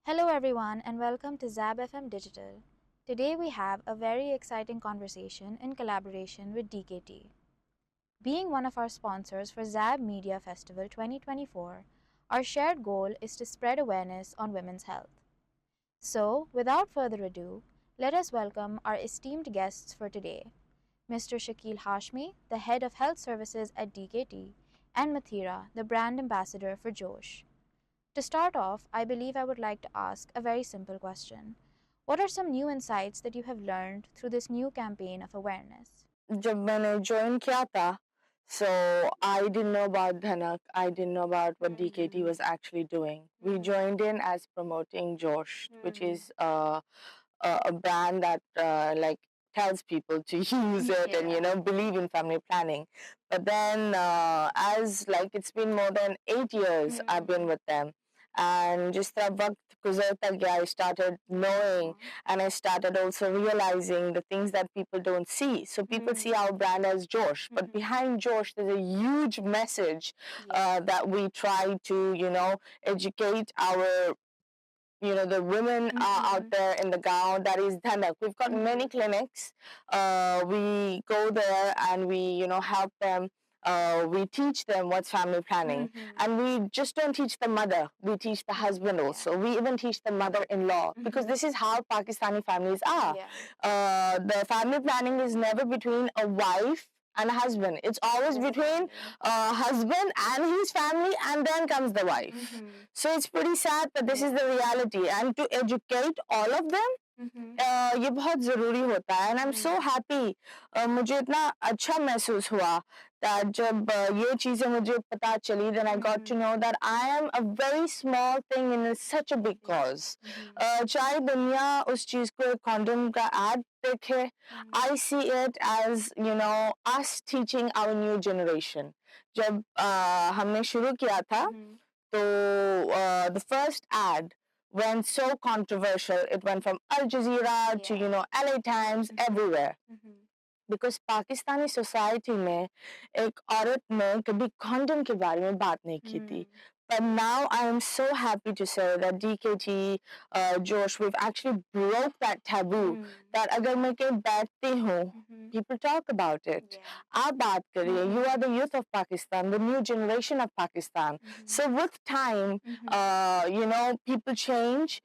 Hello, everyone, and welcome to Zab FM Digital. Today, we have a very exciting conversation in collaboration with DKT. Being one of our sponsors for Zab Media Festival 2024, our shared goal is to spread awareness on women's health. So, without further ado, let us welcome our esteemed guests for today, Mr. Shakil Hashmi, the Head of Health Services at DKT, and Mathira, the Brand Ambassador for Josh. To start off, I believe I would like to ask a very simple question. What are some new insights that you have learned through this new campaign of awareness? जब मैंने join किया था, so I didn't know about Dhanak. I didn't know about what DKT was actually doing. We joined in as promoting Josh, which is a brand that like tells people to use it and believe in family planning. But then as like it's been more than 8 years I've been with them, and just the वक्त गुजरता गया, I started knowing and I started also realizing the things that people don't see. So people see our brand as Josh, but behind Josh there's a huge message that we try to educate our the women out there in the ground. That is Dhanak. We've got many clinics. We go there and we help them. We teach them what's family planning. And we just don't teach the mother, we teach the husband also. We even teach the mother-in-law, because this is how Pakistani families are. The family planning is never between a wife and a husband. It's always between husband and his family, and then comes the wife. So it's pretty sad, but this is the reality. And to educate all of them, ये बहुत ज़रूरी होता है. And I'm so happy. मुझे इतना अच्छा महसूस हुआ that जब ये चीज़ें मुझे पता चली, then I got to know that I am a very small thing in such a big cause. चाहे दुनिया उस चीज़ को एक condom का ad देखे, I see it as us teaching our new generation. जब हमने शुरू किया था, तो the first ad went so controversial. It went from Al Jazeera to LA Times, everywhere. Because Pakistani society में एक औरत ने कभी condom के बारे में बात नहीं की थी. But now I am so happy to say that DKT, Josh, we've actually broke that taboo. That अगर मैं कहीं बैठती हूँ, people talk about it. आप बात करिए. You are the youth of Pakistan, the new generation of Pakistan. So with time, people change,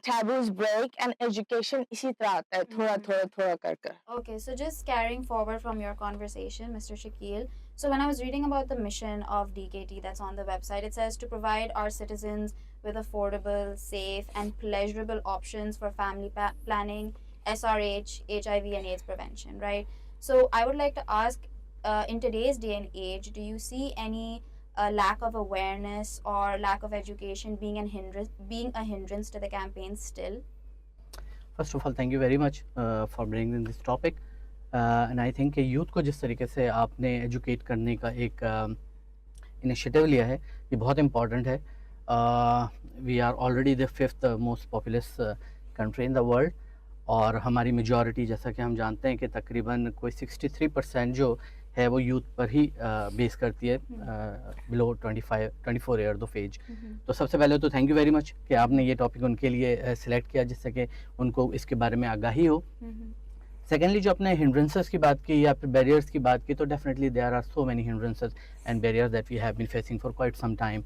taboos break, and education इसी तरह आता है, थोड़ा कर कर. Okay, so just carrying forward from your conversation, Mr. Shakil. So, when I was reading about the mission of DKT that's on the website, it says to provide our citizens with affordable, safe, and pleasurable options for family planning, SRH, HIV, and AIDS prevention, right? So, I would like to ask in today's day and age, do you see any lack of awareness or lack of education being a hindrance to the campaign still? First of all, thank you very much for bringing this topic. And I think youth को जिस तरीके से आपने educate करने का एक initiative लिया है, ये बहुत इम्पॉर्टेंट है. We are already the 5th most populous country in the world, और हमारी मेजॉरिटी, जैसा कि हम जानते हैं कि तकरीबन कोई 63% जो है वो यूथ पर ही बेस करती है, बिलो 24 ईयर ऑफ एज. तो सबसे पहले तो थैंक यू वेरी मच कि आपने ये टॉपिक उनके लिए सिलेक्ट किया, जिससे कि उनको इसके बारे में आगाही हो. सेकेंडली, जो अपने हिंड्रेंसेस की बात की या फिर बैरियर्स की बात की, तो definitely there are so many hindrances and barriers that we have been facing for quite some time.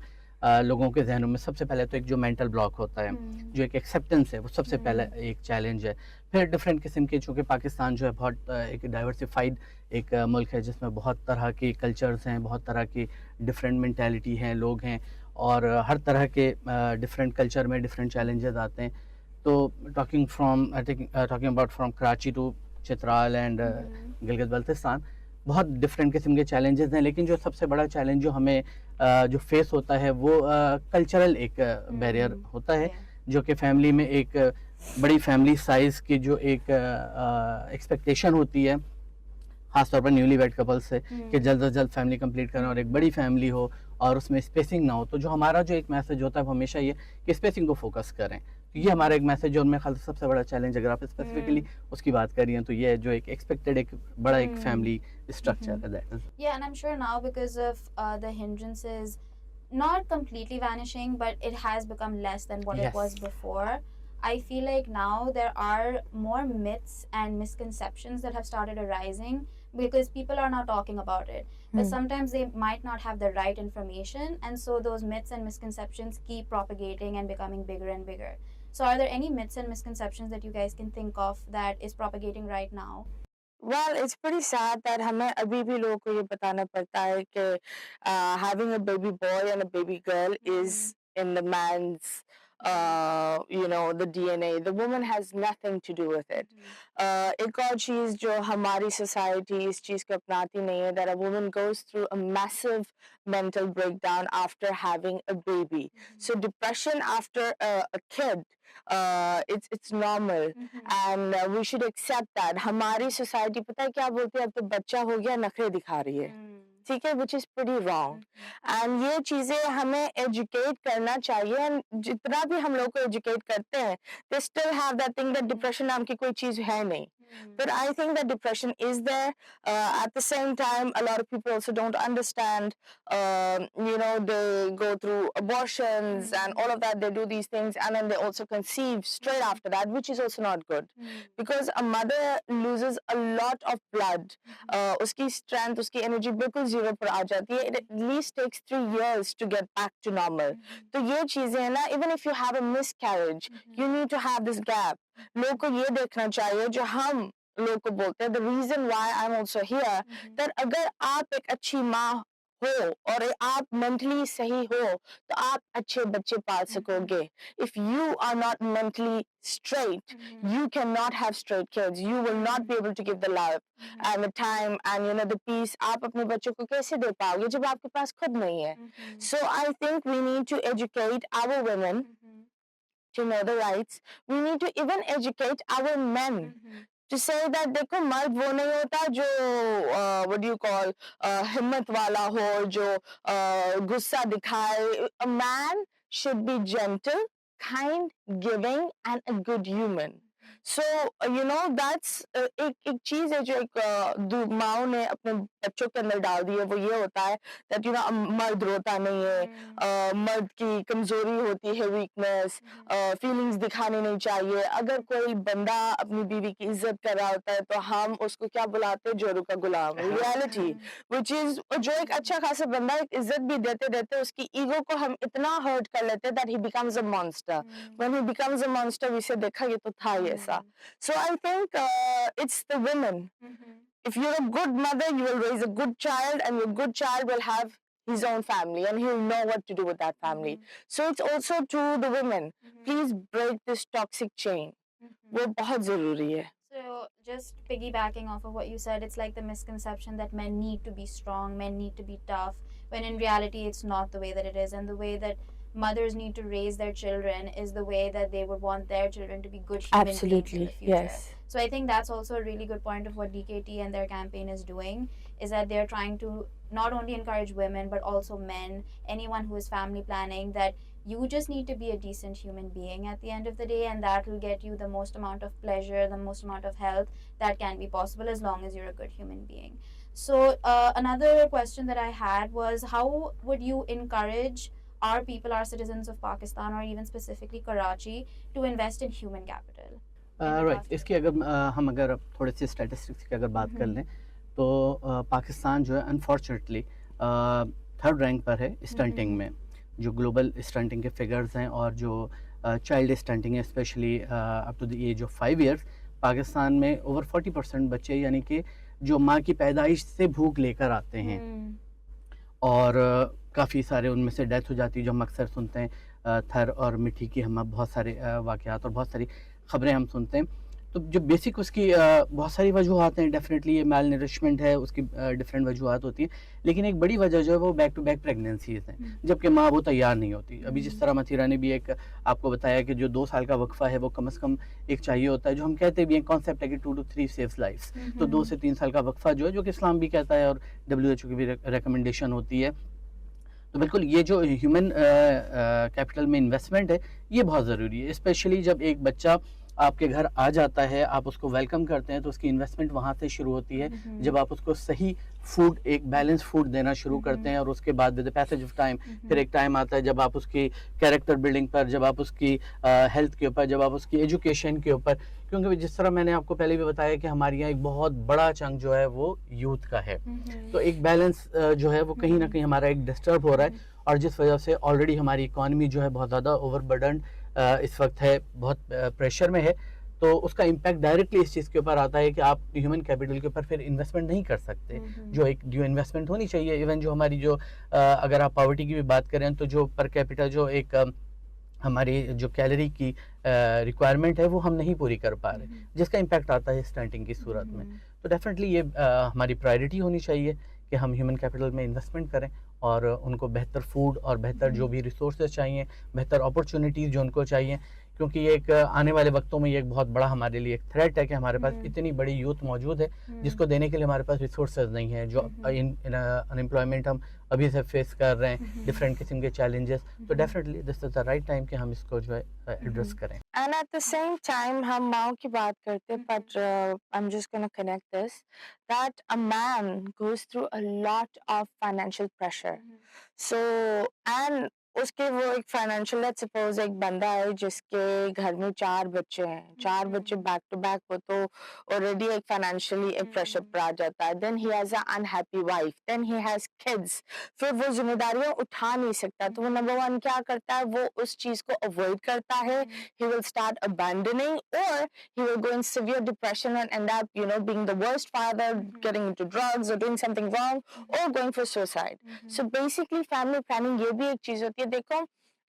लोगों के जहनों में सबसे पहले तो एक जो मेंटल ब्लॉक होता है, जो एक एक्सेप्टेंस है, वो सबसे पहले एक चैलेंज है. फिर डिफरेंट किस्म के, चूँकि पाकिस्तान जो है बहुत एक डाइवर्सिफाइड एक मुल्क है, जिसमें बहुत तरह के कल्चर्स हैं, बहुत तरह की डिफरेंट मेंटालिटी हैं, लोग हैं, और हर तरह के डिफरेंट कल्चर में डिफरेंट चैलेंजेस आते हैं. तो talking about from Karachi to Chitral and Gilgit Baltistan, बहुत डिफरेंट किस्म के चैलेंजेस हैं. लेकिन जो सबसे बड़ा चैलेंज जो हमें जो फेस होता है, वो कल्चरल एक बैरियर होता है, जो कि फैमिली में एक बड़ी फैमिली साइज़ की जो एक एक्सपेक्टेशन होती है, ख़ासतौर पर न्यूली वेड कपल से, कि जल्द से जल्द फैमिली कंप्लीट करें और एक बड़ी फैमिली हो और उसमें स्पेसिंग ना हो. तो जो हमारा जो एक मैसेज होता है वो हमेशा ये कि स्पेसिंग को फोकस करें. तो ये हमारा एक मैसेज है, और मेरे ख्याल से सबसे बड़ा चैलेंज, अगर आप स्पेसिफिकली उसकी बात करिए, तो ये जो एक एक्सपेक्टेड एक बड़ा एक फैमिली स्ट्रक्चर है, that is. Yeah, and I'm sure now because of the hindrances not completely vanishing, but it has become less than what it was Yes. before. I feel like now there are more myths and misconceptions that have started arising because people are not talking about it. But Hmm. sometimes they might not have the right information, and so those myths and misconceptions keep propagating and becoming bigger and bigger. So, are there any myths and misconceptions that you guys can think of that is propagating right now? Well, it's pretty sad that हमें अभी भी लोगों को ये बताना पड़ता है कि having a baby boy and a baby girl is in the man's the DNA. The woman has nothing to do with it. एक और चीज़ जो हमारी society इस चीज़ को अपनाती नहीं है, that a woman goes through a massive mental breakdown after having a baby. So depression after a kid, it's normal. And we should accept that. हमारी सोसाइटी पता है क्या बोलती है, अब तो बच्चा हो गया नखरे दिखा रही है, ठीक है, which is pretty wrong. And ये चीजें हमें एजुकेट करना चाहिए. एंड जितना भी हम लोग को एजुकेट करते हैं, they still have that thing that depression नाम की कोई चीज है नहीं. But I think that depression is there. At the same time, a lot of people also don't understand. They go through abortions and all of that. They do these things, and then they also conceive straight after that, which is also not good. Because a mother loses a lot of blood. उसकी strength, उसकी energy बिल्कुल zero पर आ जाती है. It at least takes 3 years to get back to normal. तो ये चीजें हैं ना, even if you have a miscarriage, you need to have this gap. लोगों को ये देखना चाहिए जो हम लोग को बोलते हैं. The reason why I'm also here, that अगर आप एक अच्छी माँ हो और आप mentally सही हो, तो आप अच्छे बच्चे पाल सकोगे. If you are not mentally straight, you cannot have straight kids. You will not be able to give the love and the time and the peace. आप अपने बच्चों को कैसे दे पाओगे जब आपके पास खुद नहीं है? So I think we need to educate our women to know the rights. We need to even educate our men to say that देखो मर्द वो नहीं होता जो what do you call हिम्मत वाला हो, जो गुस्सा दिखाए. A man should be gentle, kind, giving and a good human. So that's एक चीज है जो एक माओ ने अपने बच्चों के अंदर डाल दी है. वो ये होता है that मर्द रोता नहीं है, मर्द की कमजोरी होती है, वीकनेस, फीलिंग्स दिखानी नहीं चाहिए. अगर कोई बंदा अपनी बीवी की इज्जत कर रहा होता है तो हम उसको क्या बुलाते हैं, जोरू का गुलाम. रियलिटी विच इज जो एक अच्छा खासा बंदा एक इज्जत भी देते देते उसकी ईगो को हम इतना हर्ट कर लेते हैं that he becomes a monster. When he becomes a monster we say देखा ये तो था ही ऐसा. So I think it's the women. If you're a good mother, you will raise a good child, and your good child will have his own family, and he'll know what to do with that family. So it's also to the women. Please break this toxic chain. वो बहुत ज़रूरी है. So, just piggybacking off of what you said, it's like the misconception that men need to be strong, men need to be tough, when in reality, it's not the way that it is. And the way that mothers need to raise their children is the way that they would want their children to be good human beings in the Absolutely, future. yes. So, I think that's also a really good point of what DKT and their campaign is doing, is that they're trying to not only encourage women, but also men, anyone who is family planning, that you just need to be a decent human being at the end of the day, and that will get you the most amount of pleasure, the most amount of health that can be possible as long as you're a good human being. So another question that I had was, how would you encourage our people, our citizens of Pakistan, or even specifically Karachi, to invest in human capital? Right. इसकी अगर हम अगर थोड़े से statistics की अगर बात कर लें तो पाकिस्तान जो है अनफॉर्चुनेटली थर्ड रैंक पर है स्टंटिंग में. जो ग्लोबल स्टंटिंग के फिगर्स हैं और जो चाइल्ड स्टंटिंग है especially up to the age of 5 years, Pakistan में ओवर 40% बच्चे यानी कि जो माँ की पैदाइश से भूख लेकर आते हैं और काफ़ी सारे उनमें से डेथ हो जाती है, जो हम अक्सर सुनते हैं. थर और मिट्टी की हम बहुत सारे वाक़यात और बहुत सारी ख़बरें हम सुनते हैं. तो जो बेसिक उसकी बहुत सारी वजूहात हैं. डेफिनेटली ये मेल नरिशमेंट है, उसकी डिफरेंट वजूहात होती हैं, लेकिन एक बड़ी वजह जो है वो बैक टू बैक प्रेगनेंसीज हैं, जबकि माँ वो तैयार नहीं होती. अभी जिस तरह मथीरा ने भी एक आपको बताया कि जो 2 साल का वक्फा है वो कम से कम एक चाहिए होता है, जो हम कहते भी हैं कॉन्सेप्ट है कि 2 to 3 सेव्स लाइफ्स. तो 2 से 3 साल का वक्फा जो है, जो कि इस्लाम भी कहता है और WHO की भी रिकमेंडेशन होती है. तो बिल्कुल ये जो ह्यूमन कैपिटल में इन्वेस्टमेंट है ये बहुत ज़रूरी है, स्पेशली जब एक बच्चा आपके घर आ जाता है, आप उसको वेलकम करते हैं, तो उसकी इन्वेस्टमेंट वहाँ से शुरू होती है। जब आप उसको सही फूड, एक बैलेंस फूड देना शुरू करते हैं, और उसके बाद with the passage of time फिर एक टाइम आता है जब आप उसकी कैरेक्टर बिल्डिंग पर, जब आप उसकी हेल्थ के ऊपर, जब आप उसकी एजुकेशन के ऊपर, क्योंकि जिस तरह मैंने आपको पहले भी बताया कि हमारे यहाँ एक बहुत बड़ा चंक जो है वो यूथ का है, तो एक बैलेंस जो है वो कहीं ना कहीं हमारा एक डिस्टर्ब हो रहा है, और जिस वजह से ऑलरेडी हमारी इकॉनमी जो है बहुत ज़्यादा ओवरबर्डन इस वक्त है, बहुत प्रेशर में है, तो उसका इम्पैक्ट डायरेक्टली इस चीज़ के ऊपर आता है कि आप ह्यूमन कैपिटल के ऊपर फिर इन्वेस्टमेंट नहीं कर सकते, जो इन्वेस्टमेंट होनी चाहिए। इवन जो हमारी जो अगर आप पॉवर्टी की भी बात करें, तो जो पर कैपिटल जो एक हमारी जो कैलोरी की रिक्वायरमेंट है वो हम नहीं पूरी कर पा रहे, जिसका इम्पैक्ट आता है स्टंटिंग की सूरत में। तो डेफिनेटली ये हमारी प्रायोरिटी होनी चाहिए कि हम ह्यूमन कैपिटल में इन्वेस्टमेंट करें, और उनको बेहतर फूड और बेहतर जो भी रिसोर्सेज चाहिए, बेहतर अपॉर्चुनिटीज़ जो उनको चाहिए, क्योंकि ये एक आने वाले वक्तों में ये एक बहुत बड़ा हमारे लिए एक थ्रेट है कि हमारे पास इतनी बड़ी यूथ मौजूद है जिसको देने के लिए हमारे पास रिसोर्सेज नहीं है, जो अनएम्प्लॉयमेंट हम अभी से फेस कर रहे हैं, डिफरेंट किस्म के चैलेंजेस, तो definitely this is the right time कि हम इसको जो है एड्रेस करें। And at the same time, हम माओ की बात करते हैं, but I'm just gonna connect this, that a man goes through a lot of financial pressure. So, and उसके वो एक फाइनेंशियल, लेट्स सपोज एक बंदा है जिसके घर में 4 बच्चे हैं, 4 बच्चे बैक टू बैक, वो तो ऑलरेडी एक फाइनेंशियली एक प्रेशर पर आ जाता है, then he has a unhappy wife, then he has kids, फिर वो जिम्मेदारियां उठा नहीं सकता, तो वो नंबर 1 क्या करता है, वो उस चीज को अवॉइड करता है, he will start abandoning, or he will go in severe depression and end up, being the worst father, getting into drugs or doing something wrong, or going for suicide. So basically family planning ये भी एक चीज होती है। देखो,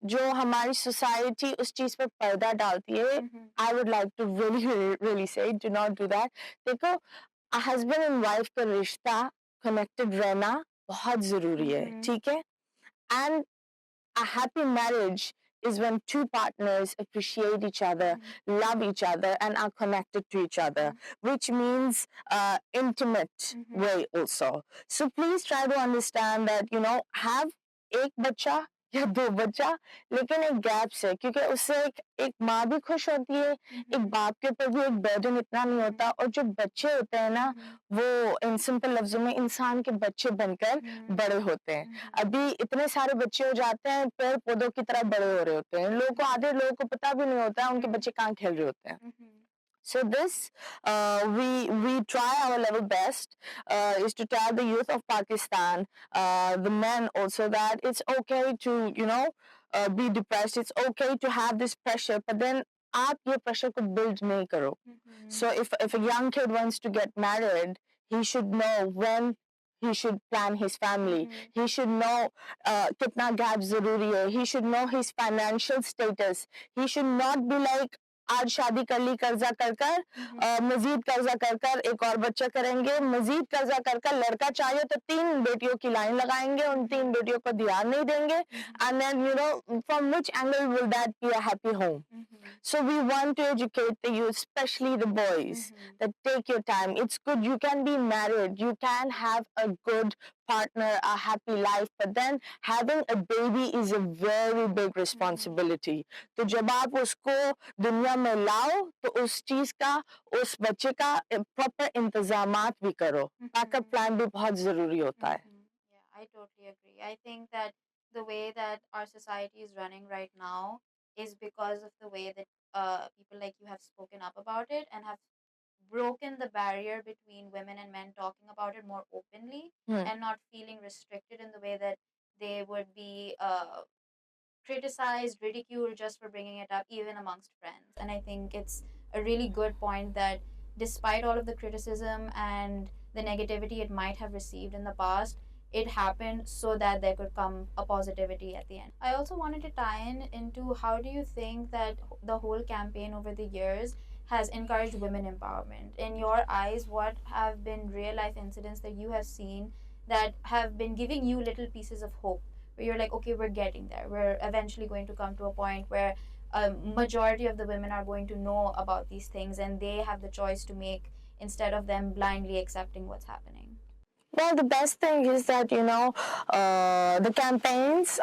जो हमारी society उस चीज पर पर्दा डालती है, I would like to really say, do not do that. देखो, हस्बैंड एंड वाइफ का रिश्ता कनेक्टेड रहना बहुत जरूरी है, ठीक है? And a happy marriage is when two partners appreciate each other, love each other, and are connected to each other, which means intimate way also. So please try to understand that, have एक बच्चा या 2 बच्चा, लेकिन एक gap से, क्योंकि उससे एक माँ भी खुश होती है, एक बाप के ऊपर भी एक बर्डन इतना नहीं होता, और जो बच्चे होते हैं ना, वो इन सिंपल लफ्जों में इंसान के बच्चे बनकर बड़े होते हैं। अभी इतने सारे बच्चे हो जाते हैं, पेड़ पौधों की तरह बड़े हो रहे होते हैं, आधे लोगों को पता भी नहीं होता है उनके बच्चे कहाँ खेल रहे होते हैं। So this, we try our level best, is to tell the youth of Pakistan, the men also, that it's okay to, be depressed. It's okay to have this pressure, but then आप ये pressure को build नहीं करो. So if a young kid wants to get married, he should know when he should plan his family. He should know कितना gap जरूरी है. He should know his financial status. He should not be like, आज शादी कर ली कर्जा कर कर, मजीद कर्जा कर कर एक और बच्चा करेंगे, मजीद कर्जा कर कर लड़का चाहिए तो 3 बेटियों की लाइन लगाएंगे, उन 3 बेटियों को ध्यान नहीं देंगे, and then from which angle will that be a happy home? So we want to educate the youth, especially the boys, that take your time. It's good, you can be married, you can have a good partner, a happy life, but then having a baby is a very big responsibility. तो जब आप उसको दुनिया में लाओ, तो उस चीज का, उस बच्चे का प्रॉपर इंतजामात भी करो, बैकअप प्लान भी बहुत जरूरी होता है। Yeah, I totally agree. I think that the way that our society is running right now is because of the way that people like you have spoken up about it and have broken the barrier between women and men talking about it more openly and not feeling restricted in the way that they would be criticized, ridiculed just for bringing it up, even amongst friends. And I think it's a really good point that despite all of the criticism and the negativity it might have received in the past, it happened so that there could come a positivity at the end. I also wanted to tie in into how do you think that the whole campaign over the years has encouraged women empowerment? In your eyes, what have been real life incidents that you have seen that have been giving you little pieces of hope, where you're like, okay, we're getting there, we're eventually going to come to a point where a majority of the women are going to know about these things and they have the choice to make, instead of them blindly accepting what's happening? Well, the best thing is that, our campaigns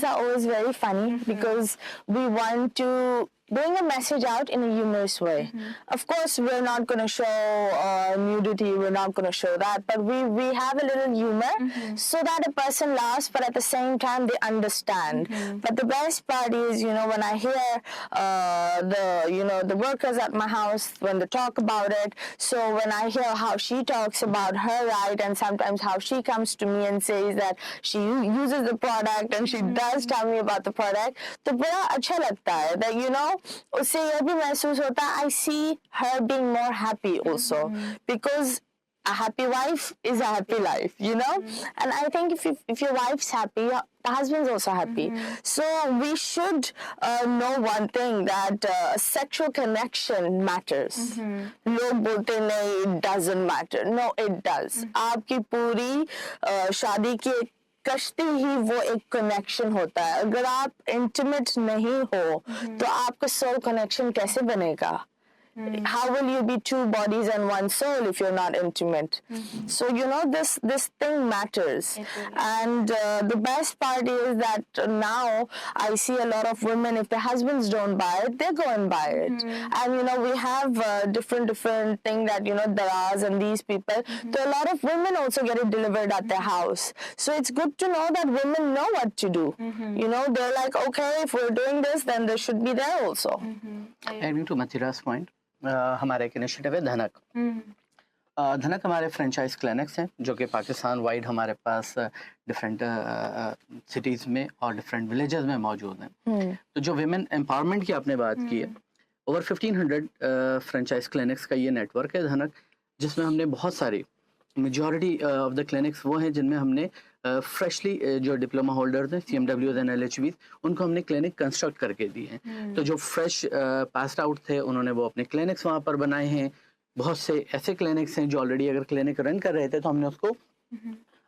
are always very funny because we want to doing a message out in a humorous way. Of course, we're not going to show nudity, we're not going to show that, but we have a little humor so that a person laughs, but at the same time they understand. But the best part is, you know, when I hear the workers at my house when they talk about it, so when I hear how she talks about her right, and sometimes how she comes to me and says that she uses the product and she does tell me about the product, तो बड़ा अच्छा लगता है that, you know, उससे ये भी महसूस होता है I see her being more happy also, because a happy wife is a happy life, you know. And I think if your wife's happy, the husband's also happy. So we should know one thing, that sexual connection matters. लोग बोलते नहीं it doesn't matter. No, it does. आपकी पूरी शादी की कश्ती ही वो एक कनेक्शन होता है. अगर आप इंटीमेट नहीं हो तो आपका सोल कनेक्शन कैसे बनेगा? How will you be two bodies and one soul if you're not intimate? So you know this thing matters. And the best part is that now I see a lot of women, if their husbands don't buy it, they go and buy it. And you know, we have different thing that, you know, daraz and these people, so a lot of women also get it delivered at their house. So it's good to know that women know what to do. You know, they're like, okay, if we're doing this, then they should be there also. Adding to Mathira's point, हमारा एक initiative है धनक. धनक हमारे franchise clinics हैं जो कि Pakistan wide हमारे पास डिफरेंट सिटीज़ में और डिफरेंट विलेजेस में मौजूद हैं. तो जो विमेन एम्पावरमेंट की आपने बात की है, ओवर 1500 फ्रेंचाइज क्लिनिक्स का ये नेटवर्क है धनक, जिसमें हमने बहुत सारी मेजॉरिटी ऑफ द क्लिनिक्स वो हैं जिनमें हमने फ्रेशली जो डिप्लोमा होल्डर्स हैं CMWs एंड LHVs, उनको हमने क्लिनिक कंस्ट्रक्ट करके दिए हैं. तो जो फ्रेश पास्ड आउट थे उन्होंने वो अपने क्लिनिक्स वहाँ पर बनाए हैं. बहुत से ऐसे क्लिनिक्स हैं जो ऑलरेडी अगर क्लिनिक रन कर रहे थे तो हमने उसको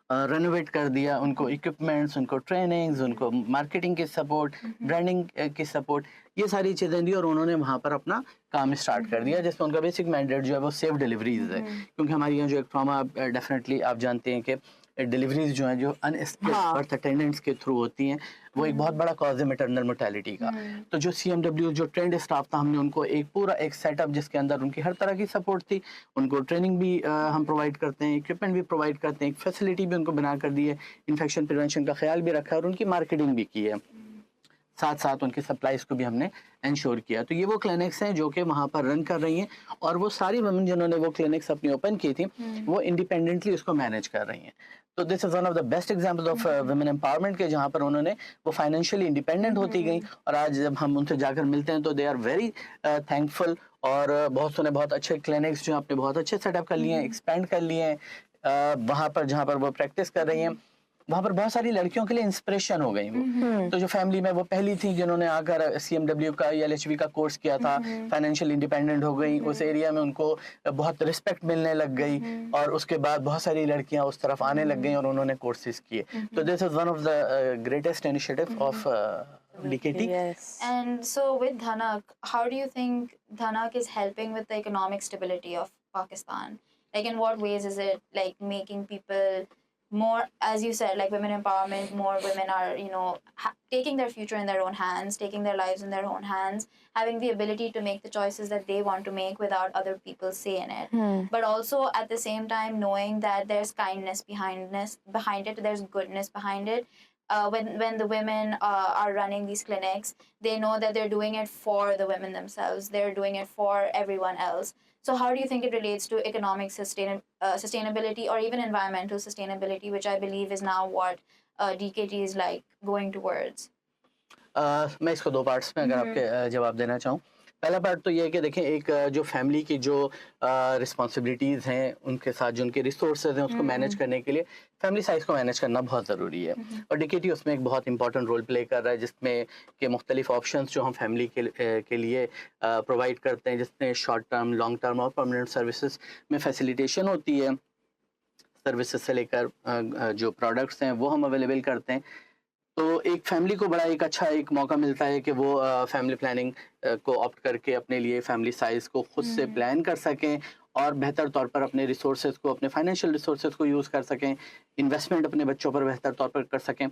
रेनोवेट कर दिया, उनको इक्विपमेंट्स, उनको ट्रेनिंग्स, उनको मार्केटिंग की सपोर्ट, ब्रांडिंग की सपोर्ट, ये सारी चीज़ें दी और उन्होंने वहाँ पर अपना काम स्टार्ट कर दिया, जिसमें उनका बेसिक मैंडेट जो है वो सेफ डिलीवरीज है. क्योंकि हमारे यहाँ जो एक ट्रॉमा डेफिनेटली आप जानते हैं कि डिलीवरीज जो हैं जो अनस्किल्ड बर्थ अटेंडेंट्स के थ्रू होती हैं, वो एक बहुत बड़ा कॉज है मैटरनल मोर्टेलिटी का. तो जो CMW जो ट्रेंड स्टाफ था, हमने उनको एक पूरा एक सेटअप जिसके अंदर उनकी हर तरह की सपोर्ट थी, उनको ट्रेनिंग भी हम प्रोवाइड करते हैं, इक्विपमेंट भी प्रोवाइड करते हैं, एक फैसिलिटी भी उनको बना कर दी है, इन्फेक्शन प्रिवेंशन का ख्याल भी रखा है और उनकी मार्केटिंग भी की है, साथ साथ उनकी सप्लाईज को भी हमने इंश्योर किया. तो ये वो क्लिनिक्स हैं जो कि वहाँ पर रन कर रही हैं और वो सारी वुमेन जिन्होंने वो क्लिनिक्स अपनी ओपन की थी वो इंडिपेंडेंटली उसको मैनेज कर रही हैं. तो this is one of the best examples of women empowerment के, जहाँ पर उन्होंने वो फाइनेंशियली इंडिपेंडेंट होती गई और आज जब हम उनसे जाकर मिलते हैं तो दे आर वेरी थैंकफुल. और बहुत अच्छे क्लिनिक्स जो आपने बहुत अच्छे सेटअप कर लिए हैं, एक्सपेंड कर लिए हैं. वहाँ पर जहाँ पर वो प्रैक्टिस कर रही हैं वहाँ पर बहुत सारी लड़कियों के लिए इंस्पिरेशन हो गई वो. तो जो फैमिली में वो पहली थी जिन्होंने आकर CMW का या LHV का कोर्स किया था, फाइनेंशियल इंडिपेंडेंट हो गई, उस एरिया में उनको बहुत रिस्पेक्ट मिलने लग गई और उसके बाद बहुत सारी लड़कियां उस तरफ आने लग गई और उन्होंने कोर्सेज किए. तो this is one of the greatest initiative of DKT. Yes. And so with Dhanak, how do you think Dhanak is helping with the economic stability of Pakistan? Like in what ways is it like making people more, as you said, like women empowerment, more women are, you know, taking their future in their own hands, taking their lives in their own hands, having the ability to make the choices that they want to make without other people's say in it. But also at the same time knowing that there's kindness behind it, there's goodness behind it. When the women are running these clinics, they know that they're doing it for the women themselves. They're doing it for everyone else. So how do you think it relates to economic sustainability or even environmental sustainability, which I believe is now what DKT is like going towards? मैं इसको दो parts में अगर आपके जवाब देना चाहूँ. पहला पार्ट तो ये है कि देखें, एक जो फैमिली की जो रिस्पॉन्सिबिलिटीज़ हैं उनके साथ जो उनके रिसोर्सेज हैं उसको मैनेज करने के लिए फैमिली साइज को मैनेज करना बहुत ज़रूरी है. और DKT उसमें एक बहुत इंपॉर्टेंट रोल प्ले कर रहा है, जिसमें कि मुख्तलिफ ऑप्शंस जो हम फैमिली के लिए प्रोवाइड करते हैं, जिसमें शॉर्ट टर्म, लॉन्ग टर्म और परमानेंट सर्विसेज में फैसिलिटेशन होती है. सर्विसेज से लेकर जो प्रोडक्ट्स हैं वो हम अवेलेबल करते हैं. तो एक फैमिली को बड़ा एक अच्छा एक मौका मिलता है कि वो फैमिली प्लानिंग को ऑप्ट करके अपने लिए फैमिली साइज को खुद से प्लान कर सकें और बेहतर तौर पर अपने रिसोर्सेज को, अपने फाइनेंशियल रिसोर्सेज को यूज़ कर सकें, इन्वेस्टमेंट अपने बच्चों पर बेहतर तौर पर कर सकें।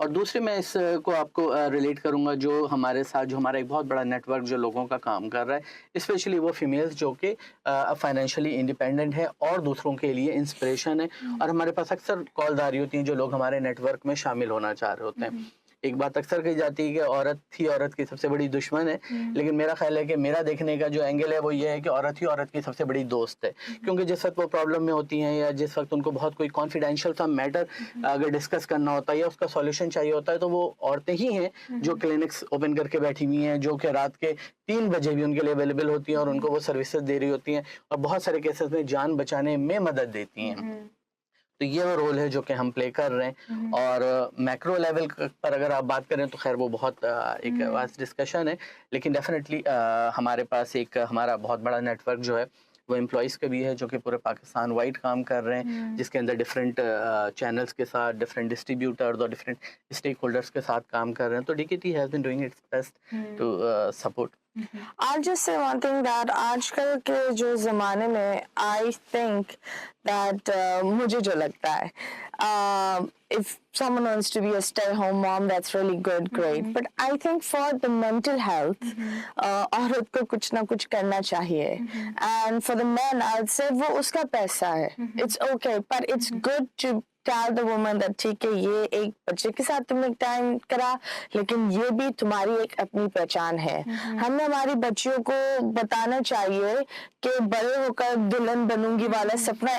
और दूसरी मैं इस को आपको रिलेट करूँगा, जो हमारे साथ जो हमारा एक बहुत बड़ा नेटवर्क जो लोगों का काम कर रहा है, स्पेशली वो फीमेल्स जो कि फाइनेंशियली इंडिपेंडेंट है और दूसरों के लिए इंस्पिरेशन है। और हमारे पास अक्सर कॉल्स आ रही होती हैं जो लोग हमारे नेटवर्क में शामिल होना चाह रहे होते हैं। एक बात अक्सर कही जाती है कि औरत ही औरत की सबसे बड़ी दुश्मन है, लेकिन मेरा ख्याल है कि मेरा देखने का जो एंगल है वो ये है कि औरत ही औरत की सबसे बड़ी दोस्त है। क्योंकि जिस वक्त वो प्रॉब्लम में होती हैं या जिस वक्त उनको बहुत कोई कॉन्फिडेंशियल सा मैटर अगर डिस्कस करना होता है या उसका सॉल्यूशन चाहिए होता है, तो वो औरतें ही हैं जो क्लिनिक्स ओपन करके बैठी हुई हैं, जो कि रात के 3 बजे भी उनके लिए अवेलेबल होती हैं और उनको वो सर्विसेज दे रही होती हैं और बहुत सारे केसेस में जान बचाने में मदद देती हैं। तो ये वो रोल है जो कि हम प्ले कर रहे हैं। और मैक्रो लेवल पर अगर आप बात करें तो खैर वो बहुत एक वास्ट डिस्कशन है, लेकिन डेफिनेटली हमारे पास एक हमारा बहुत बड़ा नेटवर्क जो है वो एम्प्लॉयज़ का भी है, जो कि पूरे पाकिस्तान वाइड काम कर रहे हैं, जिसके अंदर डिफरेंट चैनल्स के साथ डिफरेंट डिस्ट्रीब्यूटर्स और डिफरेंट स्टेक होल्डर्स के साथ काम कर रहे हैं। तो DKT has been doing its best to support. I'll just say one thing that आजकल के जो ज़माने में I think that मुझे जो लगता है if someone wants to be a stay-home mom, that's really good, great. But I think for the mental health, औरत को कुछ ना कुछ करना चाहिए. And for the men, I'd say वो उसका पैसा है. It's okay, but it's good to tell the woman that ठीक है, ये एक बच्चे के साथ तुमने टाइम करा, लेकिन ये भी तुम्हारी एक अपनी पहचान है. हमें हमारी बच्चियों को बताना चाहिए कि बड़े होकर दुल्हन बनूंगी वाला सपना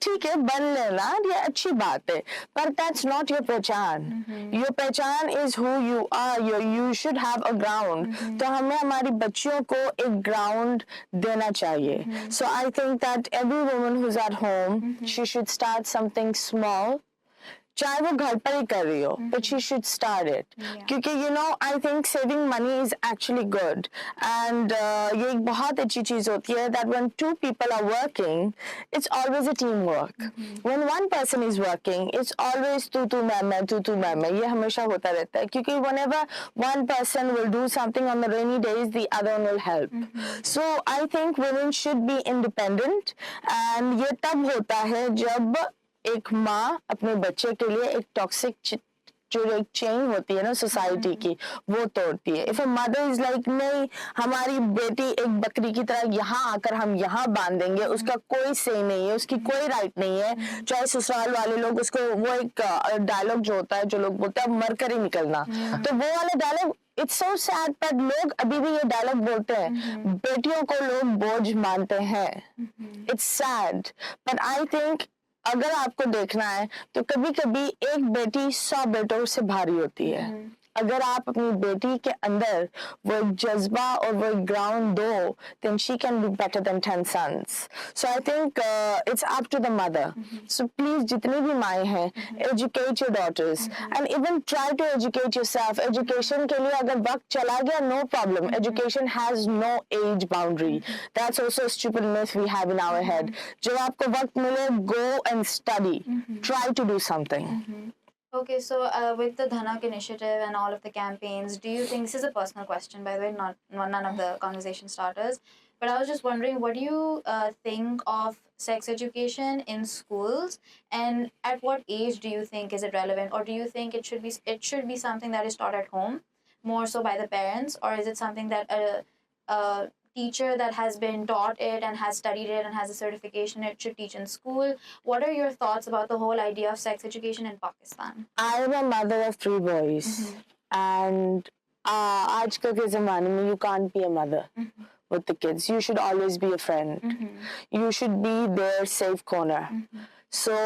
ठीक है, बन लेना, ये अच्छी बात है, पर that's not your पहचान. Your पहचान is who you are. You should have a ground. तो हमें हमारी बच्चियों को एक ground देना चाहिए. So I think that every woman who's at home, she should start something small. चाहे वो घर पर ही कर रही हो, but she should start it. क्योंकि you know, I think saving money is actually good. And ये एक बहुत अच्छी चीज होती है that when two people are working, it's always a teamwork. When one person is working, it's always तू मैं. ये हमेशा होता रहता है, क्योंकि whenever one person will do something on the rainy days, the other one will help. So I think women should be independent. And ये तब होता है जब एक माँ अपने बच्चे के लिए एक टॉक्सिक जो एक चेन होती है ना सोसाइटी की, वो तोड़ती है. If a mother is like नहीं, हमारी बेटी एक बकरी की तरह यहाँ आकर हम यहाँ बांध देंगे, उसका कोई से नहीं है, उसकी कोई राइट नहीं है, चाहे ससुराल वाले लोग उसको, वो एक डायलॉग जो होता है जो लोग बोलते हैं मर कर ही निकलना, तो वो वाला डायलॉग इट्स सो सैड. पर लोग अभी भी ये डायलॉग बोलते हैं, बेटियों को लोग बोझ मानते हैं. It's sad, but I think अगर आपको देखना है तो कभी कभी एक बेटी 100 बेटों से भारी होती है. अगर आप अपनी बेटी के अंदर वो एक जज्बा और वो एक ग्राउंड दो, then she can be better than 10 sons. So I think it's up to the mother. So please, जितनी भी माएँ हैं, educate your daughters and even try to educate yourself. Education के लिए अगर वक्त चला गया, no problem. Education has no age boundary. That's also a stupid myth we have in our head. जब आपको वक्त मिले, go and study. Try to do something. Okay, so with the Dhanak initiative and all of the campaigns, do you think, this is a personal question by the way, none of the conversation starters, but I was just wondering, what do you think of sex education in schools, and at what age do you think is it relevant, or do you think it should be something that is taught at home more so by the parents, or is it something that a teacher that has been taught it and has studied it and has a certification it should teach in school? What are your thoughts about the whole idea of sex education in Pakistan? I am a mother of 3 boys, and आजकल के ज़माने में you can't be a mother with the kids. You should always be a friend. You should be their safe corner. So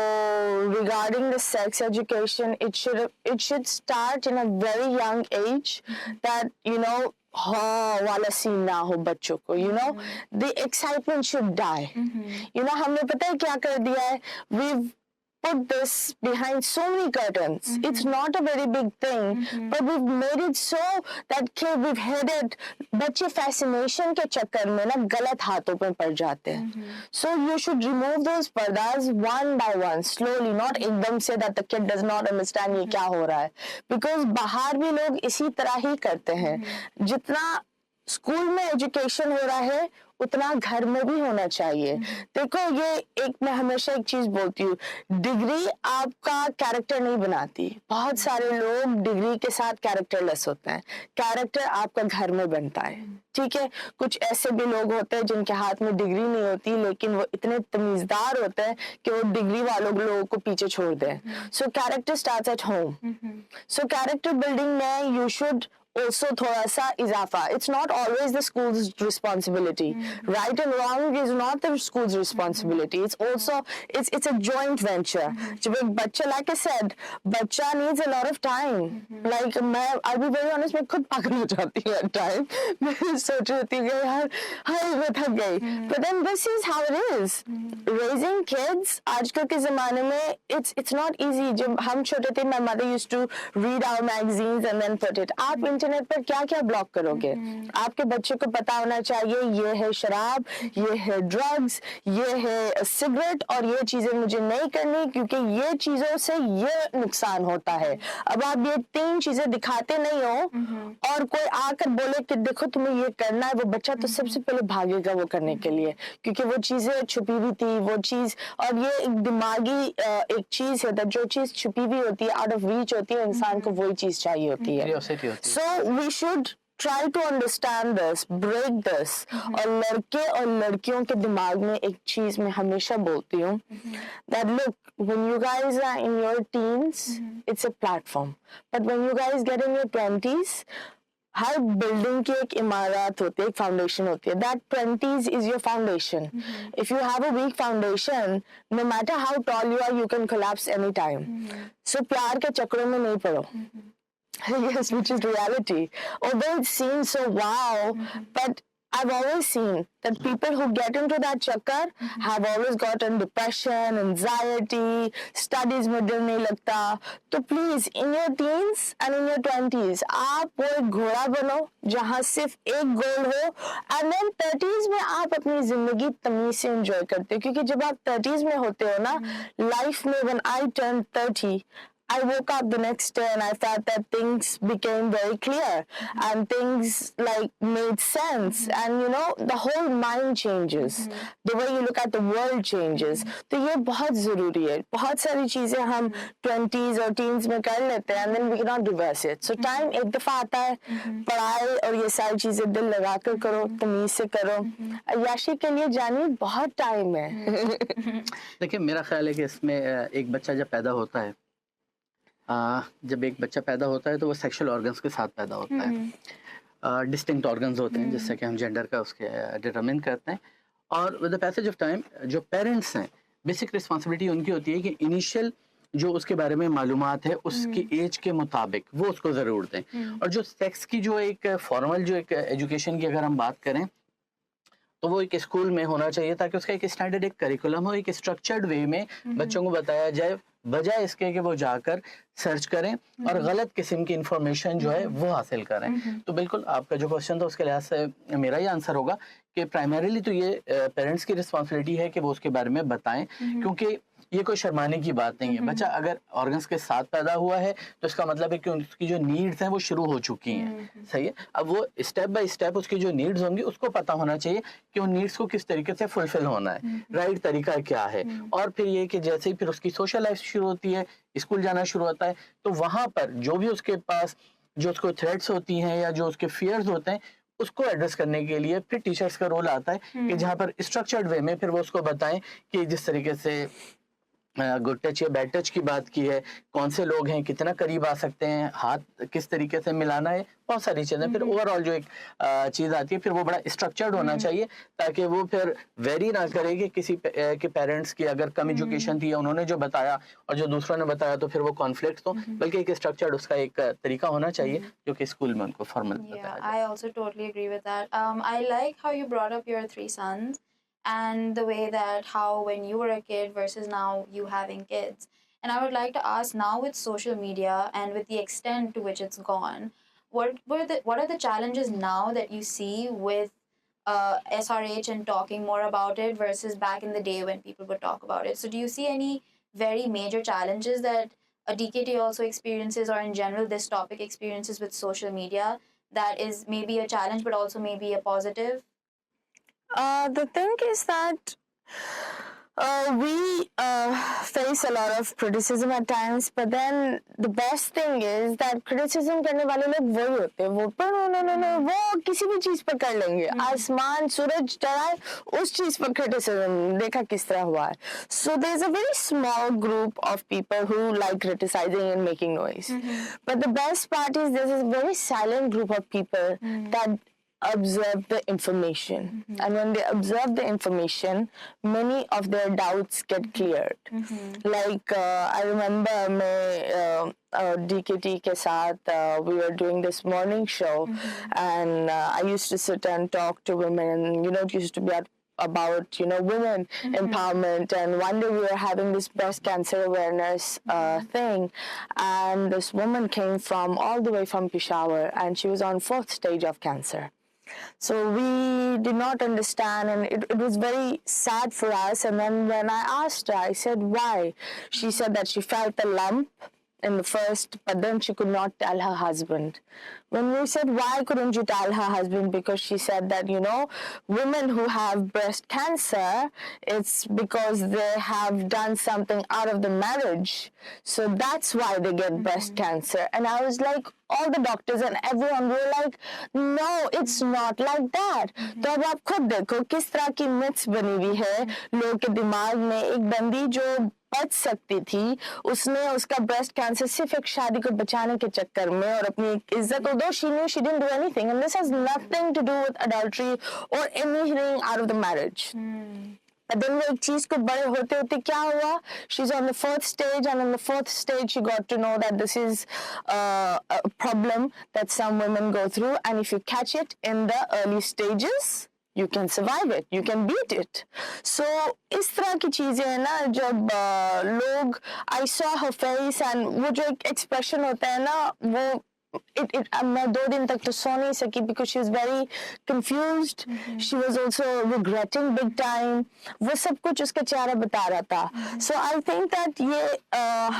regarding the sex education, it should start in a very young age, that you know, वाला scene ना हो बच्चों को. You know, the excitement should die. You know, हमने पता है क्या कर दिया है? We've put this behind so many curtains. It's not a very big thing, but we've made it so that we've headed बच्चे fascination के चक्कर में ना गलत हाथों पे पड़ जाते हैं. So you should remove those पर्दास one by one, slowly, not एकदम से that the kid does not understand ये क्या हो रहा है, because बाहर भी लोग इसी तरह ही करते हैं. जितना स्कूल में एजुकेशन हो रहा है उतना घर में भी होना चाहिए। देखो ये एक, मैं हमेशा एक चीज बोलती हूँ, डिग्री आपका कैरेक्टर नहीं बनाती। बहुत सारे लोग डिग्री के साथ कैरेक्टरलेस होते हैं। कैरेक्टर आपका घर में बनता है, ठीक है। कुछ ऐसे भी लोग होते हैं जिनके हाथ में डिग्री नहीं होती लेकिन वो इतने तमीजदार होते हैं कि वो डिग्री वालों लोगों को पीछे छोड़ दें। So character starts at home. So character building में you should also thoda sa izafa. It's not always the school's responsibility. Right and wrong is not the school's responsibility. It's also it's a joint venture. जब एक बच्चा, like I said, बच्चा needs a lot of time. Like I'll be very honest, मैं खुद पागल हो जाती हूँ at time. मैं सोच रही हूँ यार हाय मैं थक गई. But then this is how it is. Raising kids आजकल के ज़माने में it's not easy. जब हम छोटे थे, my mother used to read our magazines and then put it. आप इंटरनेट पर क्या क्या ब्लॉक करोगे? आपके बच्चे को पता होना चाहिए ये है शराब, ये है ड्रग्स, ये है सिगरेट और ये चीजें मुझे नहीं करनी क्योंकि ये चीजों से ये नुकसान होता है। अब आप ये 3 चीजें दिखाते नहीं हो और कोई आकर बोले कि देखो तुम्हें ये करना है, वो बच्चा तो सबसे पहले भागेगा वो करने के लिए क्योंकि वो चीजें छुपी हुई थी, वो चीज। और ये एक दिमागी एक चीज है, जो चीज छुपी हुई होती है, आउट ऑफ रीच होती है, इंसान को वही चीज चाहिए होती है। So we should try to understand this, break this. और लड़के और लड़कियों के दिमाग में एक चीज मैं हमेशा बोलती हूँ that look, when you guys are in your teens, it's a platform. But when you guys get in your 20s, her building की एक इमारत होती है, एक फाउंडेशन होती है. That 20s is your foundation. If you have a weak foundation, no matter how tall you are, you can collapse anytime. So प्यार के चक्रों में नहीं पड़ो. Yes, which is reality. Although it seems so wow, but I've always seen that people who get into that chakkar have always gotten depression, anxiety, studies में दिल नहीं लगता. तो please, in your teens and in your 20s, आप वो एक घोड़ा बनो जहाँ सिर्फ एक गोल हो, and then 30s में आप अपनी जिंदगी तमीज से enjoy करते हो. क्योंकि जब आप 30s में होते हो ना, life में when I turned 30, I woke up the next day and I felt that things became very clear and things like made sense and you know the whole mind changes, the way you look at the world changes. तो ये बहुत ज़रूरी है. बहुत सारी चीज़ें हम 20s और teens में कर लेते हैं and then we cannot reverse it. So time एक दफ़ा आता है, पढ़ाई और ये सारी चीज़ें दिल लगा कर करो, तमीज़ से करो. अय्याशी के लिए जानी बहुत टाइम है. देखिए मेरा ख्याल है कि इसमें एक बच्चा जब पैदा होता है, जब एक बच्चा पैदा होता है तो वो सेक्सुअल ऑर्गन्स के साथ पैदा होता है. डिस्टिंक्ट ऑर्गन्स होते हैं जिससे कि हम जेंडर का उसके डिटरमिन करते हैं. और with the passage of time जो पेरेंट्स हैं, बेसिक रिस्पॉन्सिबिलिटी उनकी होती है कि इनिशियल जो उसके बारे में मालूमात है उसकी एज के मुताबिक वो उसको ज़रूर दें. और जो सेक्स की जो एक फॉर्मल जो एक एजुकेशन की अगर हम बात करें तो वो एक स्कूल में होना चाहिए ताकि उसका एक स्टैंडर्ड एक करिकुलम हो, एक स्ट्रक्चर्ड वे में बच्चों को बताया जाए, बजाय इसके कि वो जाकर सर्च करें और गलत किस्म की इंफॉर्मेशन जो है वो हासिल करें. तो बिल्कुल आपका जो क्वेश्चन था उसके लिहाज से मेरा ये आंसर होगा कि प्राइमरीली तो ये पेरेंट्स की रिस्पॉन्सिबिलिटी है कि वो उसके बारे में बताएं, क्योंकि ये कोई शर्माने की बात नहीं है. बच्चा अगर ऑर्गन्स के साथ पैदा हुआ है तो इसका मतलब है कि उसकी जो नीड्स हैं वो शुरू हो चुकी हैं. सही है. अब वो स्टेप बाय स्टेप उसकी जो नीड्स होंगी उसको पता होना चाहिए कि उन नीड्स को किस तरीके से फुलफिल होना है, राइट तरीका क्या है. और फिर ये कि जैसे ही फिर उसकी सोशल लाइफ शुरू होती है, स्कूल जाना शुरू होता है, तो वहाँ पर जो भी उसके पास जो उसको थ्रेट्स होती हैं या जो उसके फियर्स होते हैं उसको एड्रेस करने के लिए फिर टीचर्स का रोल आता है कि जहाँ पर स्ट्रक्चर्ड वे में फिर वो उसको बताएं कि जिस तरीके से गुड टच या बैड टच की बात की है, कौन से लोग हैं, कितना करीब आ सकते हैं, हाथ किस तरीके से मिलाना है, बहुत सारी चीज़ें. फिर ओवरऑल जो एक चीज़ आती है फिर वो बड़ा स्ट्रक्चर्ड होना चाहिए ताकि वो फिर वेरी ना करे कि किसी के पेरेंट्स की अगर कम एजुकेशन थी या उन्होंने जो बताया और जो दूसरों ने बताया तो फिर वो कॉन्फ्लिक्ट हो, बल्कि एक स्ट्रक्चर्ड उसका एक तरीका होना चाहिए जो कि स्कूल में उनको फॉर्मल बताया जाए. I also totally agree with that. I like how you brought up your 3 sons and the way that how when you were a kid versus now you having kids. And I would like to ask now with social media and with the extent to which it's gone, what are the challenges now that you see with SRH and talking more about it versus back in the day when people would talk about it? So do you see any very major challenges that a DKT also experiences or in general this topic experiences with social media that is maybe a challenge but also maybe a positive? The thing is that we face a lot of criticism at times, but then the best thing is that criticism करने वाले लोग वही होते हैं, वो पर no, वो किसी भी चीज पर कर लेंगे, आसमान सूरज डराए उस चीज पर criticism देखा किस तरह हुआ है. So there's a very small group of people who like criticizing and making noise, but the best part is there's a very silent group of people that observe the information, and when they observe the information, many of their doubts get cleared. Like I remember DKT ke saath, we were doing this morning show, and I used to sit and talk to women, and it used to be about women empowerment, and one day we were having this breast cancer awareness thing, and this woman came from all the way from Peshawar, and she was on 4th stage of cancer. So we did not understand, and it was very sad for us. And then when I asked her, I said, why? She said that she felt a lump in the first, but then she could not tell her husband. When we said, why couldn't you tell her husband? Because she said that, women who have breast cancer, it's because they have done something out of the marriage. So that's why they get breast cancer. And I was like, all the doctors and everyone were like, no, it's not like that. तो अब आप खुद देखो किस तरह की myths बनी हुई है लोगों के दिमाग में. एक बंदी जो बच सकती थी, उसने उसका ब्रेस्ट कैंसर सिर्फ एक शादी को बचाने के चक्कर में और अपनी इज्जत, although she knew she didn't do anything, and this has nothing to do with adultery or anything out of the marriage. But then वो एक चीज को बड़े होते होते क्या हुआ? She's on the 4th stage, and on the 4th stage she got to know that this is a problem that some women go through, and if you catch it in the early stages, you can survive it, you can beat it. So इस तरह की चीजें हैं ना, जब लोग, I saw her face, and वो जो एक expression होता है ना, वो मैं 2 दिन तक तो सो नहीं सकी because she was very confused. She was also regretting big time. वो सब कुछ उसका चेहरा बता रहा था. So I think that ये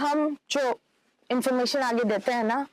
हम जो information आगे देते हैं ना,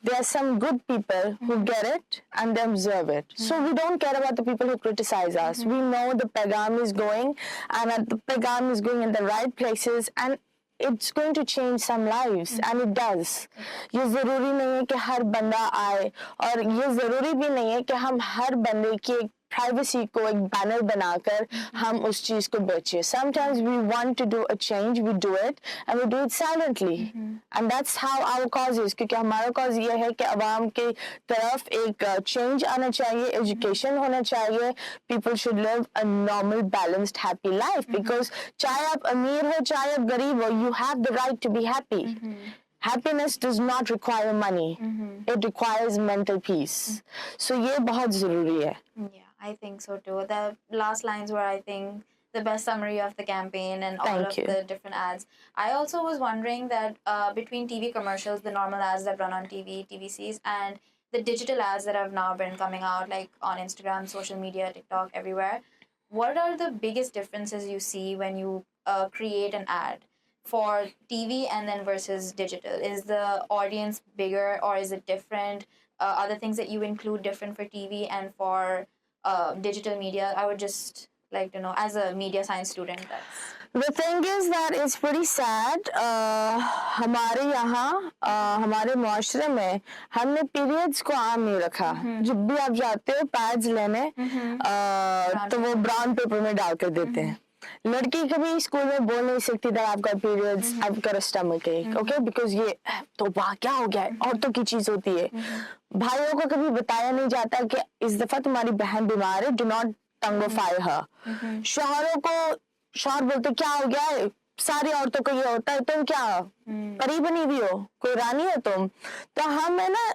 there are some good people who get it and they observe it. So we don't care about the people who criticize us. We know the pagam is going, and the pagam is going in the right places, and it's going to change some lives, and it does. ये ज़रूरी नहीं है कि हर बंदा आए, और ये ज़रूरी भी नहीं है कि हम हर बंदे की एक privacy को एक बैनर बनाकर हम उस चीज को बेचें. Sometimes we want to do a change, we do it, and we do it silently. And that's how our cause is, क्योंकि हमारा cause ये है कि अवाम के तरफ एक change आना चाहिए, education होना चाहिए. People should live a normal, balanced, happy life, because चाहे आप अमीर हो, चाहे आप गरीब हो, you have the right to be happy. Happiness does not require money. It requires mental peace. So ये बहुत ज़रूरी है. Yeah, I think so too. The last lines were, I think, the best summary of the campaign and all of the different ads. I also was wondering that between TV commercials, the normal ads that run on TV, TVCs, and the digital ads that have now been coming out, like on Instagram, social media, TikTok, everywhere, what are the biggest differences you see when you create an ad for TV and then versus digital? Is the audience bigger, or is it different? Are the things that you include different for TV and for digital media? I would just like to know, as a media science student. The thing is that it's pretty sad. हमारे यहाँ हमारे माशरे में हमने periods को आम नहीं रखा. जब भी आप जाते हो pads लेने, तो वो brown paper में डाल कर देते हैं. लड़की कभी स्कूल में बोल नहीं सकती that I've got periods, I've got a stomach ache, okay? Because ये तो वाह क्या हो गया है, औरतों की चीज होती है. भाइयों को कभी बताया नहीं जाता कि इस दफा तुम्हारी बहन बीमार है, do not tangify her. शौहरों को शौहर बोलते क्या हो गया है, सारी औरतों को ये होता है, तुम क्या परी बनी हुई हो, कोई रानी हो तुम. तो हम है ना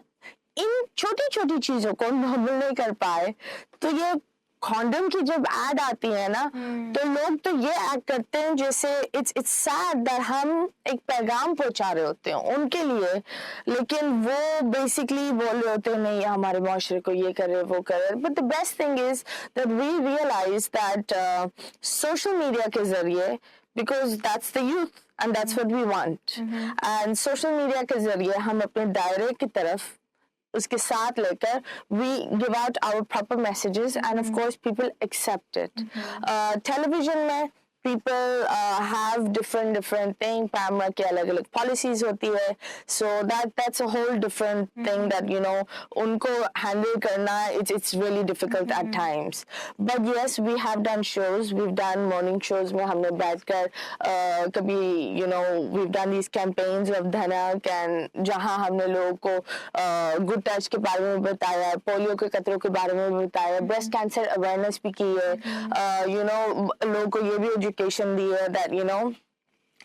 इन छोटी छोटी चीजों को नॉर्मल नहीं कर पाए. तो ये कॉन्डम की जब एड आती है ना, तो लोग तो ये एक्ट करते हैं जैसे इट्स सैड दैट हम एक पैगाम पहुंचा रहे होते हैं उनके लिए, लेकिन वो बेसिकली बोल रहे होते हैं नहीं हमारे माशरे को ये करे वो करे. But the best thing is that we realise that social media के जरिए, because that's the youth and that's what we want, and social media के जरिए हम अपने दायरे की तरफ उसके साथ लेकर we give out our proper messages and of course people accept it. Television में people have different thing, camera की अलग-अलग policies होती है, so that's a whole different thing that उनको handle करना it's really difficult at times. But yes, we have done shows, we've done morning shows में हमने बैठकर कभी we've done these campaigns of Dhanak and जहाँ हमने लोगों को good touch के बारे में बताया, पोलियो के खतरों के बारे में बताया, breast cancer awareness भी की है, लोगों को ये भी education दी है that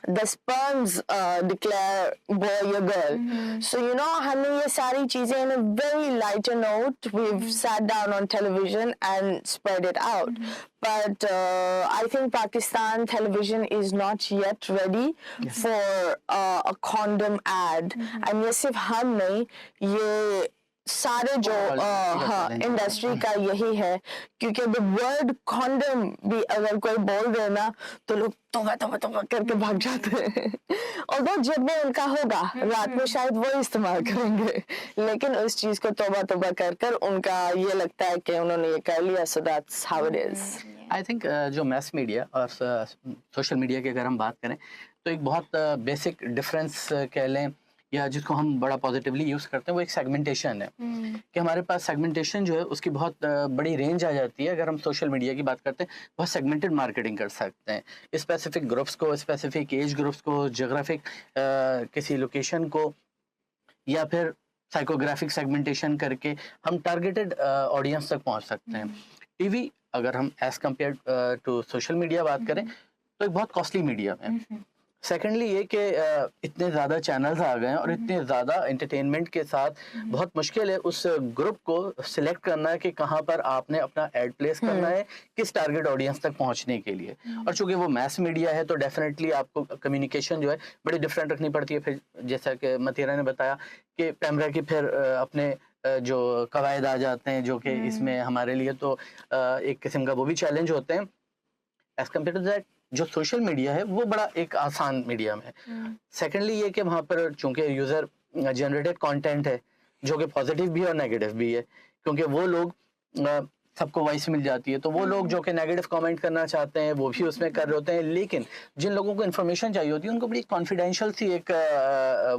the sperms declare boy or girl. So हमने ये सारी चीजें in a very lighter note we've sat down on television and spread it out. But I think Pakistan television is not yet ready for a condom ad. And ये सिर्फ हम नहीं, ये सारे जो इंडस्ट्री का यही है, क्योंकि the word condom भी अगर कोई बोल दे ना तो लोग तोबा करके भाग जाते हैं। और जब में उनका होगा रात में शायद वो इस्तेमाल करेंगे, लेकिन उस चीज को तोबा कर उनका ये लगता है कि उन्होंने ये कर लिया, so that's how it is. I think जो मैस मीडिया और सोशल मीडिया की अगर हम बात करें तो एक बहुत बेसिक डिफरेंस कह लें या जिसको हम बड़ा पॉजिटिवली यूज़ करते हैं वो एक सेगमेंटेशन है कि हमारे पास सेगमेंटेशन जो है उसकी बहुत बड़ी रेंज आ जाती है। अगर हम सोशल मीडिया की बात करते हैं बहुत सेगमेंटेड मार्केटिंग कर सकते हैं, स्पेसिफिक ग्रुप्स को, स्पेसिफिक एज ग्रुप्स को, जोग्राफिक किसी लोकेशन को या फिर साइकोग्राफिक सेगमेंटेशन करके हम टारगेटेड ऑडियंस तक पहुंच सकते हैं। टीवी अगर हम as compared to social media बात करें तो एक बहुत कॉस्टली मीडियम है। सेकेंडली ये कि इतने ज़्यादा चैनल्स आ गए हैं और इतने ज़्यादा एंटरटेनमेंट के साथ बहुत मुश्किल है उस ग्रुप को सिलेक्ट करना है कि कहाँ पर आपने अपना एड प्लेस करना है किस टारगेट ऑडियंस तक पहुँचने के लिए। और चूँकि वो मैस मीडिया है तो डेफिनेटली आपको कम्युनिकेशन जो है बड़ी डिफरेंट रखनी पड़ती है। फिर जैसा कि मतीरा ने बताया कि कैमरा की फिर अपने जो कवायद आ जाते हैं जो कि इसमें हमारे लिए तो एक किस्म का वो भी चैलेंज होते हैं। एज कम्पेयर टू दैट जो सोशल मीडिया है वो बड़ा एक आसान मीडियम है। सेकेंडली ये कि वहाँ पर चूंकि यूज़र जनरेटेड कंटेंट है जो कि पॉजिटिव भी है और नेगेटिव भी है, क्योंकि वो लोग सबको वॉइस मिल जाती है तो वो लोग जो कि नेगेटिव कमेंट करना चाहते हैं वो भी उसमें कर रहे होते हैं, लेकिन जिन लोगों को इन्फॉर्मेशन चाहिए होती है उनको बड़ी कॉन्फिडेंशियल सी एक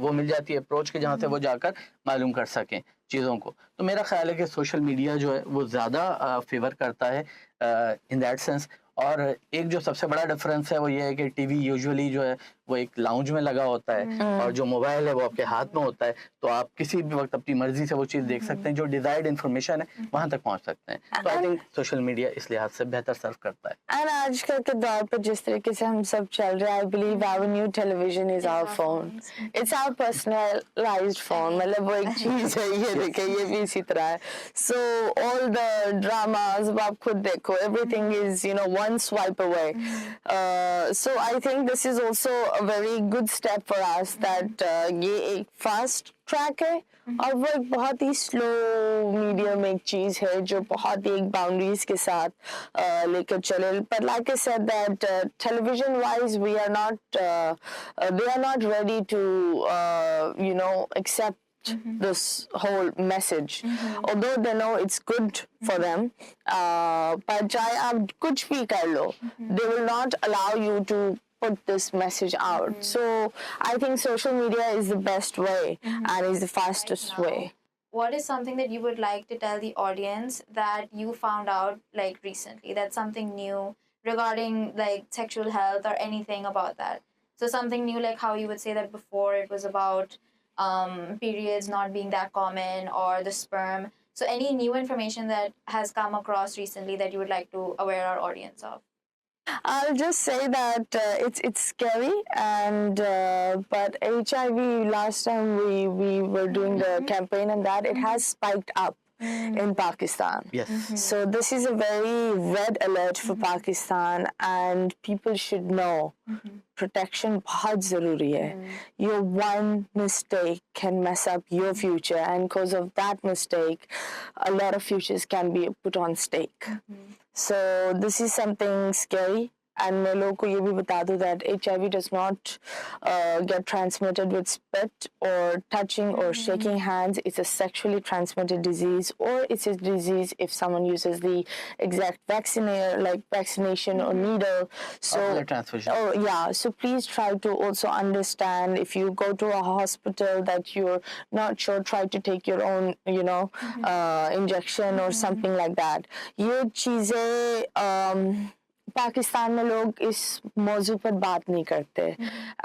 वो मिल जाती है अप्रोच के जहाँ से वो जाकर मालूम कर सकें चीज़ों को। तो मेरा ख्याल है कि सोशल मीडिया जो है वो ज़्यादा फेवर करता है इन दैट सेंस। और एक जो सबसे बड़ा डिफरेंस है वो ये है कि टीवी यूजुअली जो है वो एक लाउंज में लगा होता है और जो मोबाइल है वो आपके हाथ में होता है, तो आप किसी भी वक्त अपनी मर्जी से वो चीज़ देख सकते हैं, जो डिजायर्ड इन्फॉर्मेशन है वहां तक पहुंच सकते हैं। तो आई थिंक सोशल मीडिया इस लिहाज से बेहतर सर्व करता है। एंड आजकल के दौर पर जिस तरीके से हम सब चल रहे हैं, I believe our new television is our phone, it's our personalised phone. मतलब वो एक चीज है, ये देखे ये भी इसी तरह है। सो ऑल द ड्रामास आप खुद देखो, everything is one swipe away. So I think this is also a very good step for us that ये एक fast track है और वो एक बहुत ही slow medium एक चीज है जो बहुत ही एक boundaries के साथ लेकर चले। But like I said that television wise we are not they are not ready to accept this whole message, although they know it's good for them, but चाहे आप कुछ भी कर लो, they will not allow you to put this message out. So I think social media is the best way and is the fastest way. What is something that you would like to tell the audience that you found out like recently, that's something new regarding like sexual health or anything about that? So something new, like how you would say that before it was about periods not being that common or the sperm. So any new information that has come across recently that you would like to aware our audience of? I'll just say that it's scary, and but HIV last time we were doing the campaign and that it has spiked up in Pakistan. Yes. So this is a very red alert for Pakistan, and people should know protection बहुत ज़रूरी है. Your one mistake can mess up your future, and because of that mistake, a lot of futures can be put on stake. So this is something scary, and मैं लोगों को ये भी बता दूँ that HIV does not get transmitted with spit or touching or shaking hands. It's a sexually transmitted disease, or it's a disease if someone uses the exact vaccination or needle. So blood transfusion. oh yeah, so please try to also understand if you go to a hospital that you're not sure, try to take your own injection or something like that. ये चीजें पाकिस्तान में लोग इस मौजू पर बात नहीं करते,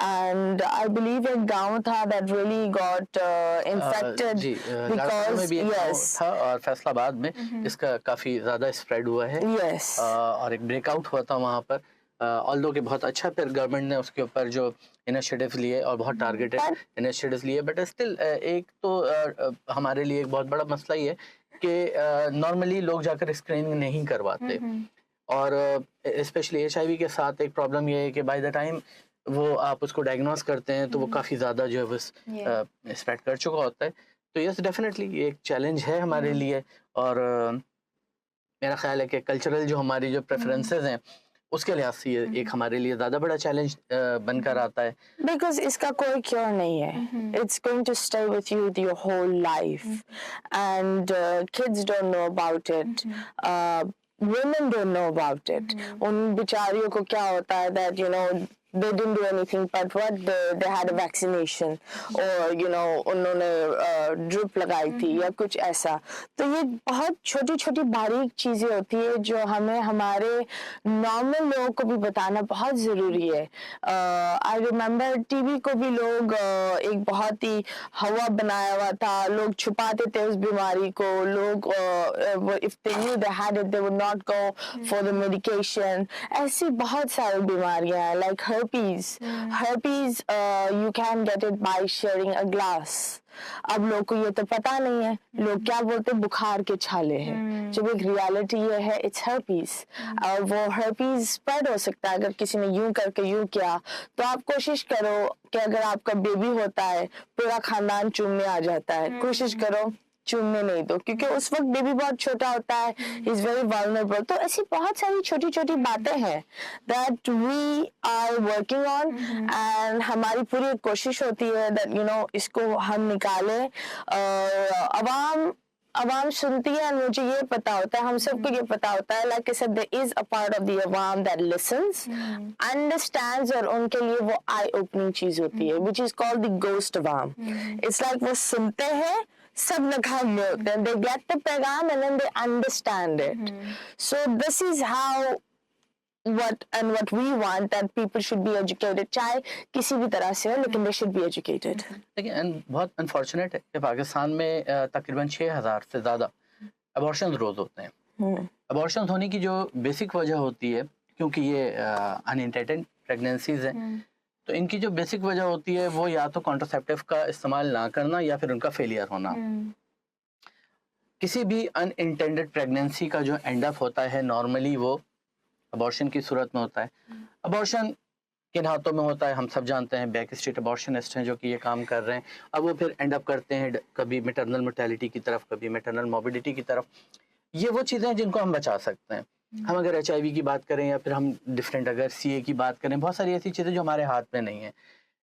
and I believe एक गांव था that really got infected जी, लाहौर में भी एक गाँव yes था और फैसलाबाद में इसका काफी ज्यादा स्प्रेड हुआ है yes और एक ब्रेकआउट हुआ था वहाँ पर ऑल्दो कि बहुत अच्छा फिर गवर्नमेंट ने उसके ऊपर जो इनिशिएटिव लिए और बहुत टारगेटेड इनिशिएटिव्स लिए, बट स्टिल एक तो हमारे लिए एक बहुत बड़ा मसला ही है कि नॉर्मली लोग जाकर स्क्रीनिंग नहीं करवाते और स्पेशली HIV के साथ एक प्रॉब्लम ये है कि बाय द टाइम वो आप उसको डायग्नोस करते हैं तो वो काफ़ी ज़्यादा जो है वो स्प्रेड कर चुका होता है। तो यस डेफिनेटली ये एक चैलेंज है हमारे लिए और मेरा ख्याल है कि कल्चरल जो हमारी जो प्रेफरेंसेस हैं उसके लिहाज से ये एक हमारे लिए ज़्यादा बड़ा चैलेंज बनकर आता है। Because इसका कोई क्योर नहीं है. It's going to stay with you your whole life, and kids don't know about it. Women don't know about it. उन बिचारियों को क्या होता है that they didn't do anything, but what they had a vaccination or उन्होंने drip लगाई थी या कुछ ऐसा. तो ये बहुत छोटी छोटी बारीक चीजें होती है जो हमें हमारे नॉर्मल लोगों को भी बताना बहुत जरूरी है. आई रिमेम्बर टीवी को भी लोग एक बहुत ही हवा बनाया हुआ था, लोग छुपाते थे उस बीमारी को. लोग if they knew they had it they would not go for the medication. ऐसी बहुत सारी बीमारियां हैं like herpes. You can get it by sharing a glass. अब लोग को ये तो पता नहीं है, लोग क्या बोलते बुखार के छाले हैं, जब एक रियलिटी ये है इट्स herpes. और वो herpes स्प्रेड हो सकता है अगर किसी ने यूं करके यूं किया. तो आप कोशिश करो कि अगर आपका बेबी होता है पूरा खानदान चूमने आ जाता है, कोशिश करो चूमने नहीं दो, क्योंकि उस वक्त बेबी बहुत छोटा होता है, इज वेरी वल्नरेबल. तो ऐसी बहुत सारी छोटी छोटी बातें हैं that we are working on, and हमारी पूरी कोशिश होती है दैट इसको हम निकालें. अवाम सुनती है, और मुझे ये पता होता है, हम सबको ये पता होता है, like I said there is a part of the अवाम दैट लिसन्स, अंडरस्टैंड्स, और उनके लिए वो आई ओपनिंग चीज होती है which is called the ghost अवाम. इट्स लाइक वो सुनते हैं, सब नकाम में होते हैं, they get the पैगाम and then they understand it. So this is how what we want, that people should be educated, चाहे किसी भी तरह से हो, लेकिन they should be educated. लेकिन बहुत अनफॉर्चुनेट है कि पाकिस्तान में तकरीबन 6000 से ज़्यादा अबॉर्शन रोज़ होते हैं. अबॉर्शन होने की जो बेसिक वजह होती है, क्योंकि ये अनइंटेंडेड प्रेगनेंसीज हैं, तो इनकी जो बेसिक वजह होती है वो या तो कॉन्ट्रासेप्टिव का इस्तेमाल ना करना या फिर उनका फेलियर होना. किसी भी अनइंटेंडेड प्रेगनेंसी का जो एंड अप होता है नॉर्मली वो अबॉर्शन की सूरत में होता है. अबॉर्शन किन हाथों में होता है हम सब जानते हैं, बैक स्ट्रीट अबॉर्शनिस्ट हैं जो कि ये काम कर रहे हैं. अब वो फिर एंड अप करते हैं कभी मैटरनल मोर्टेलिटी की तरफ, कभी मैटरनल मोर्बिडिटी की तरफ. ये वो चीज़ें हैं जिनको हम बचा सकते हैं. हम अगर HIV की बात करें या फिर हम डिफरेंट अगर CA की बात करें, बहुत सारी ऐसी चीज़ें जो हमारे हाथ में नहीं है.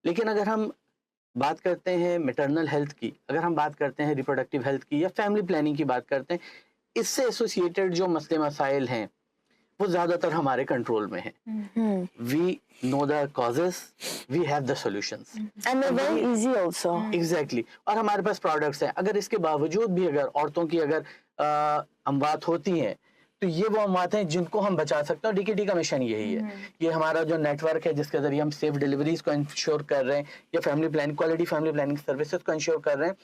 लेकिन अगर हम बात करते हैं मैटरनल हेल्थ की, अगर हम बात करते हैं रिप्रोडक्टिव हेल्थ की या फैमिली प्लानिंग की बात करते हैं, इससे एसोसिएटेड जो मसले मसाइल हैं वो ज़्यादातर हमारे कंट्रोल में है. We know the causes, we have the solutions, and they're very easy also. Exactly. और हमारे पास प्रोडक्ट्स हैं. अगर इसके बावजूद भी अगर औरतों की अगर अमवात होती हैं, तो ये वो अमवात हैं जिनको हम बचा सकते हैं. और DKT का मिशन यही है. ये हमारा जो नेटवर्क है जिसके जरिए हम सेफ डिलीवरीज को इंश्योर कर रहे हैं या family planning, quality family planning services को इंश्योर कर रहे हैं.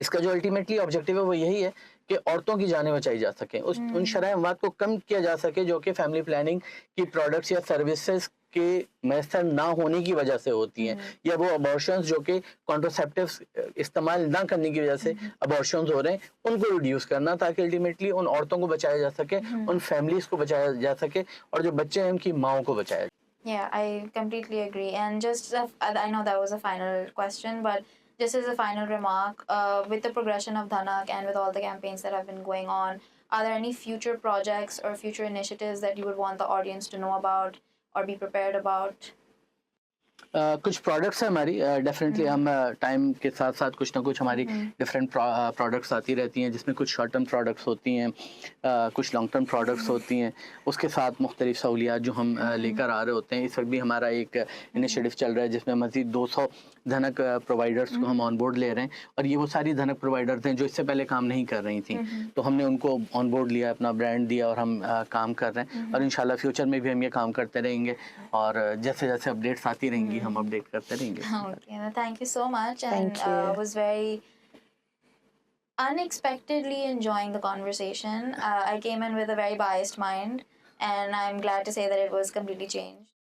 इसका जो अल्टीमेटली ऑब्जेक्टिव है वो यही है कि औरतों की जानें बचाई जा सकें, उन शरह अमवात को कम किया जा सके जो कि फैमिली प्लानिंग की प्रोडक्ट्स या सर्विसेज के मैसर ना होने की वजह से होती हैं, या वो अबॉर्शंस जो कि कॉन्ट्रासेप्टिव्स इस्तेमाल ना करने की वजह से अबॉर्शंस हो रहे हैं, उनको रिड्यूस करना ताकि अल्टीमेटली उन औरतों को बचाया जा सके, उन फैमिलीज को बचाया जा सके, और जो बच्चे हैं उनकी माओं को बचाया जाए. Yeah, I completely agree. And just, I know that was a final question, but just as a final remark, with the progression of Dhanak and with all the campaigns that have been going on, are there any future projects or future initiatives that you would want the audience to know about? or be prepared about? कुछ products है हमारी definitely हम time के साथ साथ कुछ ना कुछ हमारी डिफरेंट प्रोडक्ट्स आती रहती हैं जिसमें कुछ शॉर्ट टर्म प्रोडक्ट्स होती हैं कुछ लॉन्ग टर्म प्रोडक्ट्स होती हैं उसके साथ मुख्तलिफ सहूलियात जो हम लेकर आ रहे होते हैं। इस वक्त भी हमारा एक इनिशिएटिव चल रहा है जिसमें मज़ीद 200 धनक प्रोवाइडर्स को हम ऑन बोर्ड ले रहे हैं और ये वो सारी धनक प्रोवाइडर्स हैं जो इससे पहले काम नहीं कर रही थी, तो हमने उनको ऑन बोर्ड लिया, अपना ब्रांड दिया और हम काम कर रहे हैं और इंशाल्लाह फ्यूचर में भी हम ये काम करते रहेंगे और जैसे जैसे अपडेट्स आती रहेंगी हम अपडेट करते रहेंगे। Okay, thank you so much, and Thank you. was very unexpectedly enjoying the conversation. I came in with a very biased mind, and I'm glad to say that it was completely changed.